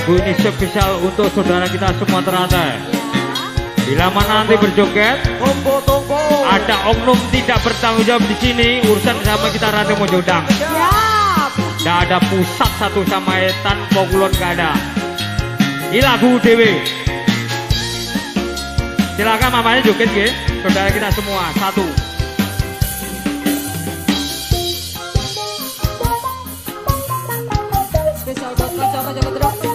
lagu ini spesial untuk saudara kita semua teratai. Bila mana nanti berjoget, ada oknum tidak bertanggung jawab di sini, urusan sama kita Ratu Mojodang. Tidak ada pusat satu sama etan, pokulon gak ada. Ini lagu dewe. Silakan mamanya joget ke, saudara kita semua. Satu. Spesial buat kocok-kocok terus.